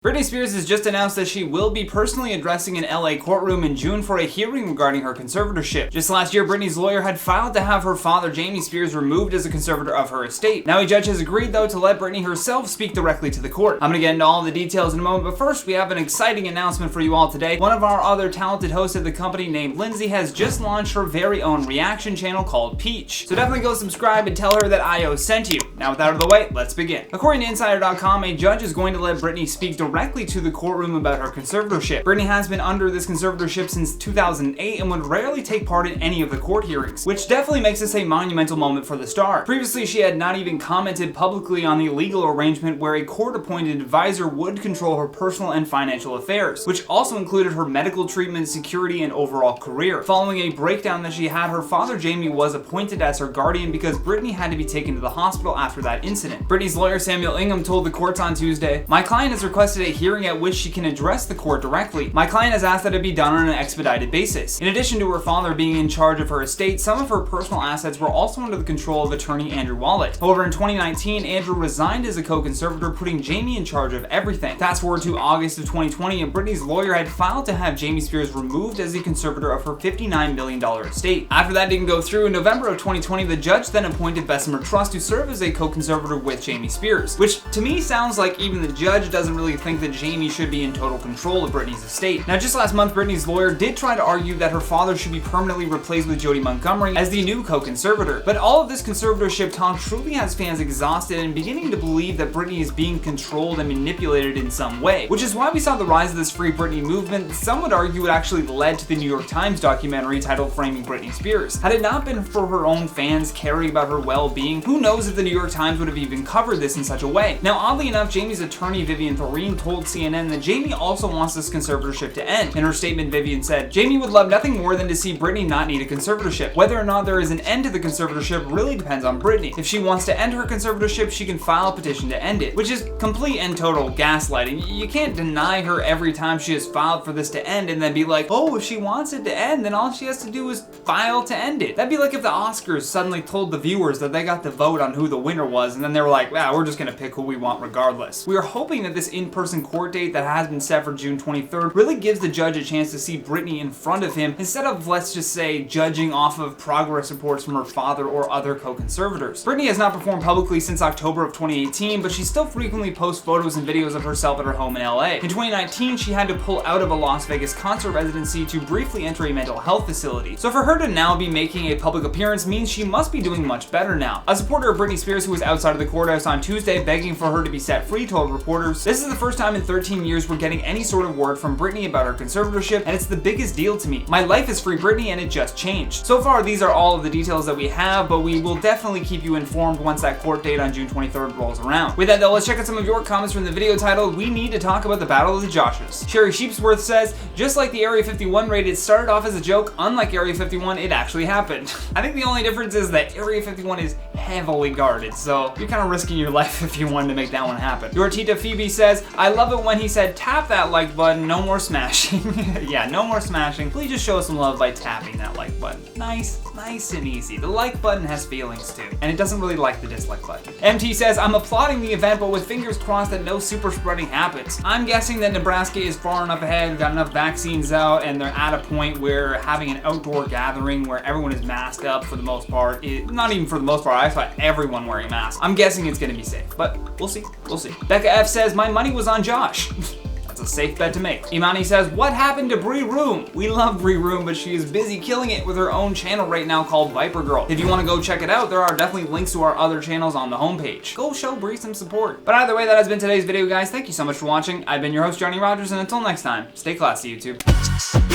Britney Spears has just announced that she will be personally addressing an LA courtroom in June for a hearing regarding her conservatorship. Just last year, Britney's lawyer had filed to have her father, Jamie Spears, removed as a conservator of her estate. Now a judge has agreed, though, to let Britney herself speak directly to the court. I'm gonna get into all the details in a moment, but first we have an exciting announcement for you all today. One of our other talented hosts at the company named Lindsay has just launched her very own reaction channel called Peach. So definitely go subscribe and tell her that IO sent you. Now with that out of the way, let's begin. According to Insider.com, a judge is going to let Britney speak directly to the courtroom about her conservatorship. Britney has been under this conservatorship since 2008 and would rarely take part in any of the court hearings, which definitely makes this a monumental moment for the star. Previously, she had not even commented publicly on the legal arrangement where a court-appointed advisor would control her personal and financial affairs, which also included her medical treatment, security, and overall career. Following a breakdown that she had, her father Jamie was appointed as her guardian because Britney had to be taken to the hospital after that incident. Britney's lawyer Samuel Ingham told the courts on Tuesday, "My client has requested a hearing at which she can address the court directly. My client has asked that it be done on an expedited basis." In addition to her father being in charge of her estate, some of her personal assets were also under the control of attorney Andrew Wallet. However, in 2019, Andrew resigned as a co-conservator, putting Jamie in charge of everything. Fast forward to August of 2020, and Britney's lawyer had filed to have Jamie Spears removed as the conservator of her $59 million estate. After that didn't go through, in November of 2020, the judge then appointed Bessemer Trust to serve as a co-conservator with Jamie Spears, which to me sounds like even the judge doesn't really think that Jamie should be in total control of Britney's estate. Now, just last month, Britney's lawyer did try to argue that her father should be permanently replaced with Jody Montgomery as the new co-conservator. But all of this conservatorship talk truly has fans exhausted and beginning to believe that Britney is being controlled and manipulated in some way, which is why we saw the rise of this Free Britney movement. Some would argue it actually led to the New York Times documentary titled Framing Britney Spears. Had it not been for her own fans caring about her well-being, who knows if the New York Times would have even covered this in such a way. Now, oddly enough, Jamie's attorney Vivian Thoreen told CNN that Jamie also wants this conservatorship to end. In her statement, Vivian said, "Jamie would love nothing more than to see Britney not need a conservatorship. Whether or not there is an end to the conservatorship really depends on Britney. If she wants to end her conservatorship, she can file a petition to end it," which is complete and total gaslighting. You can't deny her every time she has filed for this to end and then be like, oh, if she wants it to end, then all she has to do is file to end it. That'd be like if the Oscars suddenly told the viewers that they got to vote on who the winner was, and then they were like, wow, we're just gonna pick who we want regardless. We are hoping that this in-person court date that has been set for June 23rd really gives the judge a chance to see Britney in front of him instead of, let's just say, judging off of progress reports from her father or other co-conservators. Britney has not performed publicly since October of 2018, but she still frequently posts photos and videos of herself at her home in LA. In 2019, she had to pull out of a Las Vegas concert residency to briefly enter a mental health facility. So for her to now be making a public appearance means she must be doing much better now. A supporter of Britney Spears who was outside of the courthouse on Tuesday begging for her to be set free told reporters, "This is the first time in 13 years we're getting any sort of word from Britney about her conservatorship, and it's the biggest deal to me. My life is Free Britney and it just changed." So far, these are all of the details that we have, but we will definitely keep you informed once that court date on June 23rd rolls around. With that though, let's check out some of your comments from the video titled, "We need to talk about the Battle of the Joshes." Sherry Sheepsworth says, "Just like the Area 51 raid, it started off as a joke. Unlike Area 51, it actually happened." I think the only difference is that Area 51 is heavily guarded, so you're kind of risking your life if you wanted to make that one happen. Your Tita Phoebe says, "I love it when he said tap that like button, no more smashing." Yeah, no more smashing. Please just show us some love by tapping that like button. Nice and easy. The like button has feelings too, and it doesn't really like the dislike button. MT says, "I'm applauding the event, but with fingers crossed that no super spreading happens." I'm guessing that Nebraska is far enough ahead, got enough vaccines out, and they're at a point where having an outdoor gathering where everyone is masked up for the most part, not even for the most part, I saw everyone wearing masks. I'm guessing it's gonna be safe, but we'll see. Becca F says, "My money was on Josh." That's a safe bet to make. Imani says, "What happened to Bree Room?" We love Bree Room, but she is busy killing it with her own channel right now called Viper Girl. If you want to go check it out, there are definitely links to our other channels on the homepage. Go show Bree some support. But either way, that has been today's video, guys. Thank you so much for watching. I've been your host, Johnny Rogers, and until next time, stay classy, YouTube.